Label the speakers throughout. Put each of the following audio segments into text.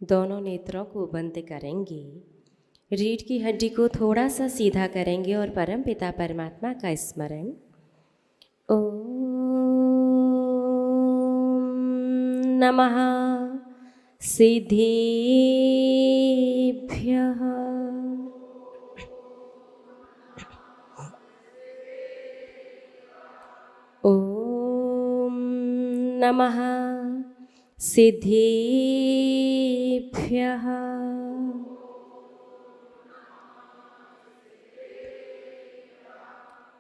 Speaker 1: दोनों नेत्रों को बंद करेंगे, रीढ़ की हड्डी को थोड़ा सा सीधा करेंगे और परम पिता परमात्मा का स्मरण। ओम नमः सिद्धेभ्यः। ओम नमः सिद्धेभ्यः।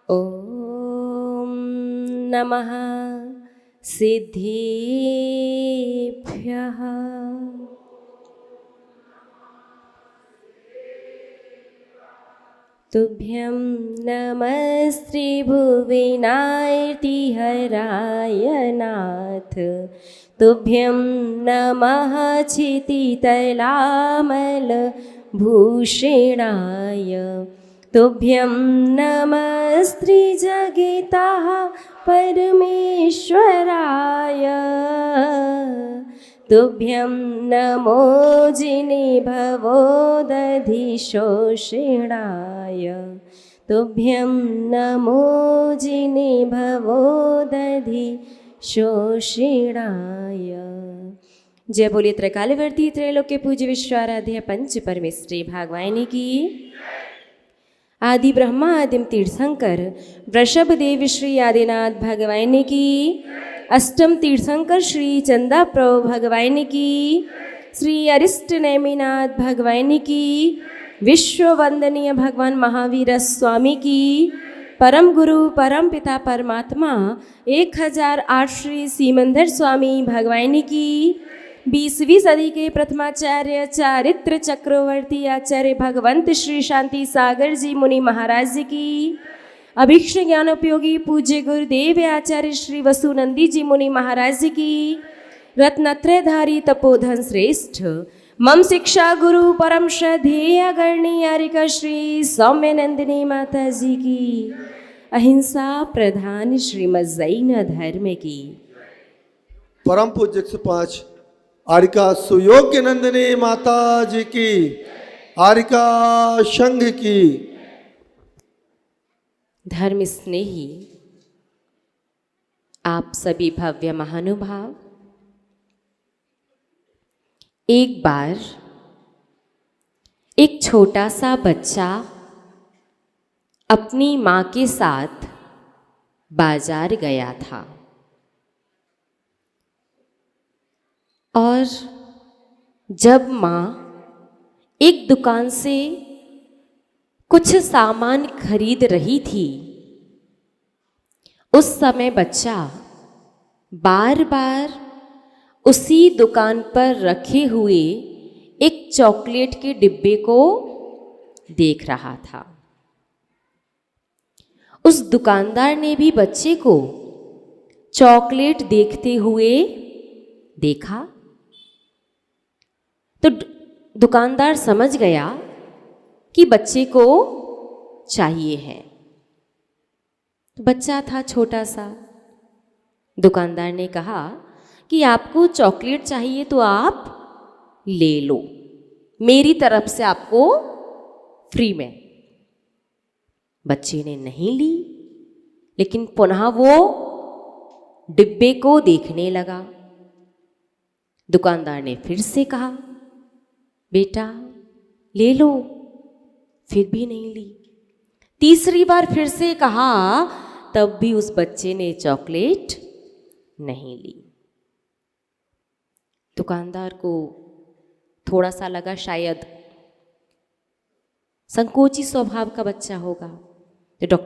Speaker 1: ओम नमः सिद्धेभ्यः। तुभ्यं नमस्ते भुवनार्तिहराय नाथ। तुभ्यं नमः क्षितितलामलभूषणाय। तुभ्यं नमस्ते जगताः परमेश्वराय। तुभ्यं नमो जिनेभवोदधिशोषणाय। तुभ्यं नमो जिनेभवोदधिशोषणाय। जय बोलिए त्रकालवर्ती त्रैलोक्य पूज्य विश्वाराध्य पंच परमेश्वरी भागवाहिनी की। आदि ब्रह्मा आदिम तीर्थंकर वृषभ देव श्री आदिनाथ भगवानी की। अष्टम तीर्थंकर श्री चंदा प्रभु भगवानी की। श्री अरिष्ट नेमिनाथ भगवानी की। विश्व वंदनीय भगवान महावीर स्वामी की। परम गुरु परम पिता परमात्मा 1008 श्री सीमंदर स्वामी भगवानी की। 20वीं सदी के प्रथमाचार्य चारित्र चक्रवर्ती आचार्य भगवंत श्री शांति सागर जी मुनि महाराज जी की। अभीक्ष ज्ञानोपयोगी पूज्य गुरुदेव आचार्य श्री वसुनंदी जी मुनि महाराज जी की। रत्नत्रयधारी तपोधन श्रेष्ठ मम शिक्षा गुरु परम श्रद्धेय गणनीयारिका श्री सौम्य नंदिनी माता जी की। अहिंसा प्रधान श्रीमद जैन धर्म की।
Speaker 2: परम पूज्य 105 आरिका सुयोग्य नंदिनी माता जी की। आरिका संघ की।
Speaker 1: धर्म स्नेही आप सभी भव्य महानुभाव, एक बार एक छोटा सा बच्चा अपनी माँ के साथ बाजार गया था और जब माँ एक दुकान से कुछ सामान खरीद रही थी, उस समय बच्चा बार बार उसी दुकान पर रखे हुए एक चॉकलेट के डिब्बे को देख रहा था। उस दुकानदार ने भी बच्चे को चॉकलेट देखते हुए देखा तो दुकानदार समझ गया कि बच्चे को चाहिए है। तो बच्चा था छोटा सा। दुकानदार ने कहा कि आपको चॉकलेट चाहिए तो आप ले लो, मेरी तरफ से आपको फ्री में। बच्चे ने नहीं ली, लेकिन पुनः वो डिब्बे को देखने लगा। दुकानदार ने फिर से कहा बेटा ले लो, फिर भी नहीं ली। तीसरी बार फिर से कहा, तब भी उस बच्चे ने चॉकलेट नहीं ली। दुकानदार को थोड़ा सा लगा शायद संकोची स्वभाव का बच्चा होगा, तो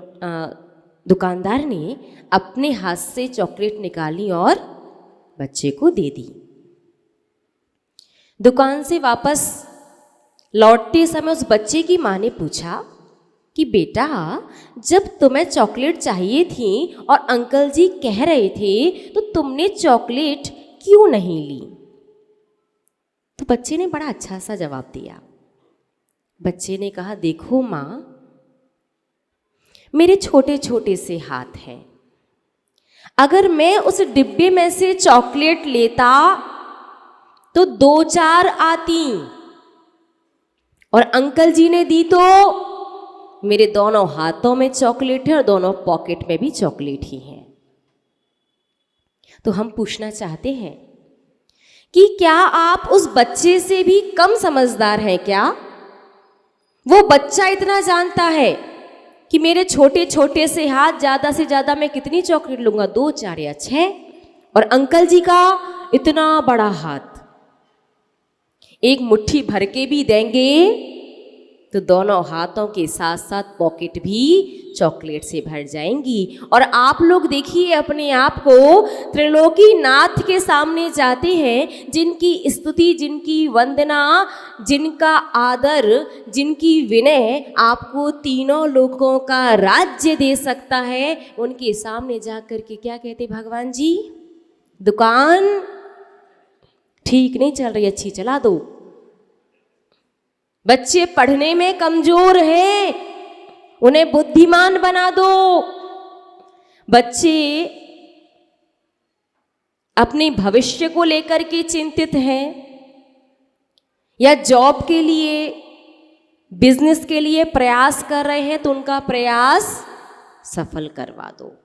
Speaker 1: दुकानदार ने अपने हाथ से चॉकलेट निकाली और बच्चे को दे दी। दुकान से वापस लौटते समय उस बच्चे की माँ ने पूछा कि बेटा जब तुम्हें चॉकलेट चाहिए थी और अंकल जी कह रहे थे तो तुमने चॉकलेट क्यों नहीं ली? तो बच्चे ने बड़ा अच्छा सा जवाब दिया। बच्चे ने कहा देखो माँ, मेरे छोटे छोटे से हाथ हैं, अगर मैं उस डिब्बे में से चॉकलेट लेता तो तो 2-4 आती, और अंकल जी ने दी तो मेरे दोनों हाथों में चॉकलेट है और दोनों पॉकेट में भी चॉकलेट ही है। तो हम पूछना चाहते हैं कि क्या आप उस बच्चे से भी कम समझदार हैं क्या? वो बच्चा इतना जानता है कि मेरे छोटे छोटे से हाथ, ज़्यादा से ज़्यादा मैं कितनी चॉकलेट लूँगा, 2, 4 या 6, और अंकल जी का इतना बड़ा हाथ, एक मुट्ठी भर के भी देंगे तो दोनों हाथों के साथ साथ पॉकेट भी चॉकलेट से भर जाएंगी। और आप लोग देखिए अपने आप को त्रिलोकी नाथ के सामने जाते हैं, जिनकी स्तुति, जिनकी वंदना, जिनका आदर, जिनकी विनय आपको तीनों लोकों का राज्य दे सकता है, उनके सामने जाकर के क्या कहते भगवान जी? दुकान ठीक नहीं चल रही, अच्छी चला दो। बच्चे पढ़ने में कमजोर हैं, उन्हें बुद्धिमान बना दो। बच्चे अपने भविष्य को लेकर के चिंतित हैं, या जॉब के लिए, बिजनेस के लिए प्रयास कर रहे हैं, तो उनका प्रयास सफल करवा दो।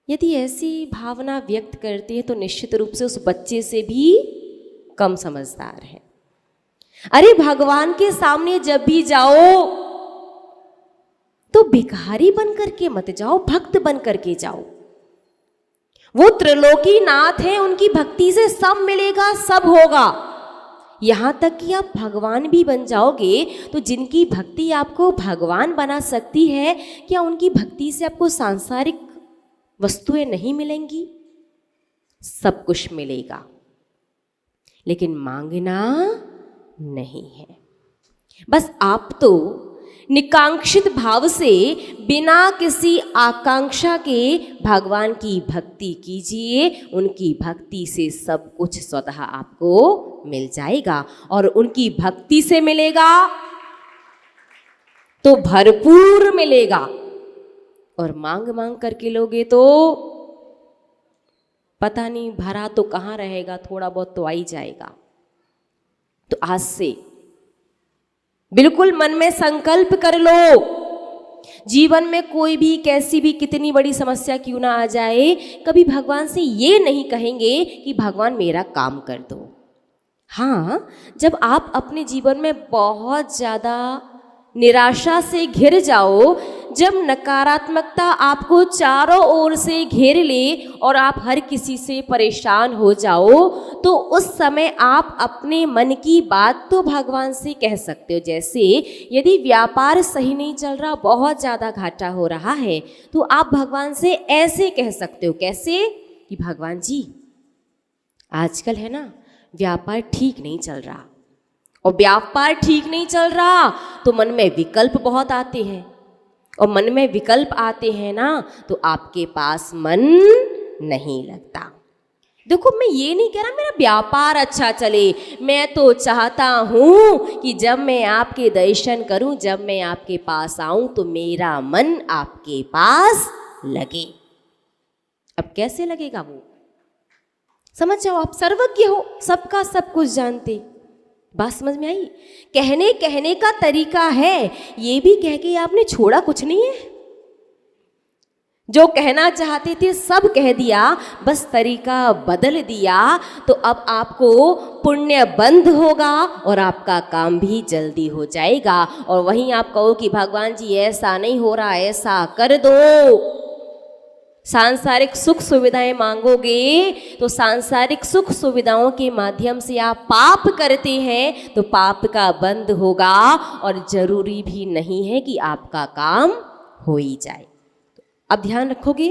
Speaker 1: यदि ऐसी भावना व्यक्त करते हैं तो निश्चित रूप से उस बच्चे से भी कम समझदार है। अरे भगवान के सामने जब भी जाओ तो भिखारी बन करके मत जाओ, भक्त बन करके जाओ। वो त्रिलोकी नाथ हैं, उनकी भक्ति से सब मिलेगा, सब होगा। यहां तक कि आप भगवान भी बन जाओगे तो जिनकी भक्ति आपको भगवान बना सकती है, क्या उनकी भक्ति से आपको सांसारिक वस्तुएं नहीं मिलेंगी? सब कुछ मिलेगा, लेकिन मांगना नहीं है। बस आप तो निकांक्षित भाव से बिना किसी आकांक्षा के भगवान की भक्ति कीजिए, उनकी भक्ति से सब कुछ स्वतः आपको मिल जाएगा। और उनकी भक्ति से मिलेगा तो भरपूर मिलेगा, और मांग मांग करके लोगे तो पता नहीं भरा तो कहाँ रहेगा, थोड़ा बहुत तो आ ही जाएगा। तो आज से बिल्कुल मन में संकल्प कर लो, जीवन में कोई भी, कैसी भी, कितनी बड़ी समस्या क्यों ना आ जाए, कभी भगवान से ये नहीं कहेंगे कि भगवान मेरा काम कर दो। हाँ, जब आप अपने जीवन में बहुत ज़्यादा निराशा से घिर जाओ, जब नकारात्मकता आपको चारों ओर से घेर ले और आप हर किसी से परेशान हो जाओ, तो उस समय आप अपने मन की बात तो भगवान से कह सकते हो। जैसे यदि व्यापार सही नहीं चल रहा, बहुत ज़्यादा घाटा हो रहा है, तो आप भगवान से ऐसे कह सकते हो। कैसे? कि भगवान जी आजकल है ना व्यापार ठीक नहीं चल रहा, और व्यापार ठीक नहीं चल रहा तो मन में विकल्प बहुत आते हैं, और मन में विकल्प आते हैं ना तो आपके पास मन नहीं लगता। देखो, मैं ये नहीं कह रहा मेरा व्यापार अच्छा चले, मैं तो चाहता हूँ कि जब मैं आपके दर्शन करूँ, जब मैं आपके पास आऊँ तो मेरा मन आपके पास लगे। अब कैसे लगेगा वो? समझ जाओ, आप सर्वज्ञ हो, सबका सब कुछ जानते। बात समझ में आई? कहने का तरीका है, ये भी कह के आपने छोड़ा कुछ नहीं है। जो कहना चाहते थे सब कह दिया, बस तरीका बदल दिया, तो अब आपको पुण्य बंद होगा और आपका काम भी जल्दी हो जाएगा। और वहीं आप कहो कि भगवान जी ऐसा नहीं हो रहा, ऐसा कर दो। सांसारिक सुख सुविधाएं मांगोगे तो सांसारिक सुख सुविधाओं के माध्यम से आप पाप करते हैं, तो पाप का बंद होगा, और जरूरी भी नहीं है कि आपका काम हो ही जाए। अब ध्यान रखोगे,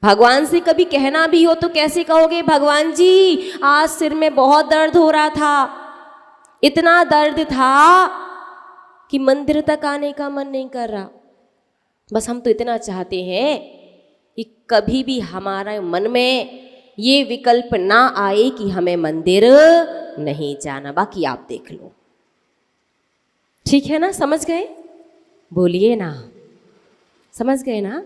Speaker 1: भगवान से कभी कहना भी हो तो कैसे कहोगे? भगवान जी आज सिर में बहुत दर्द हो रहा था, इतना दर्द था कि मंदिर तक आने का मन नहीं कर रहा। बस हम तो इतना चाहते हैं कि कभी भी हमारे मन में ये विकल्प ना आए कि हमें मंदिर नहीं जाना। बाकी आप देख लो, ठीक है ना? समझ गए? बोलिए ना, समझ गए ना?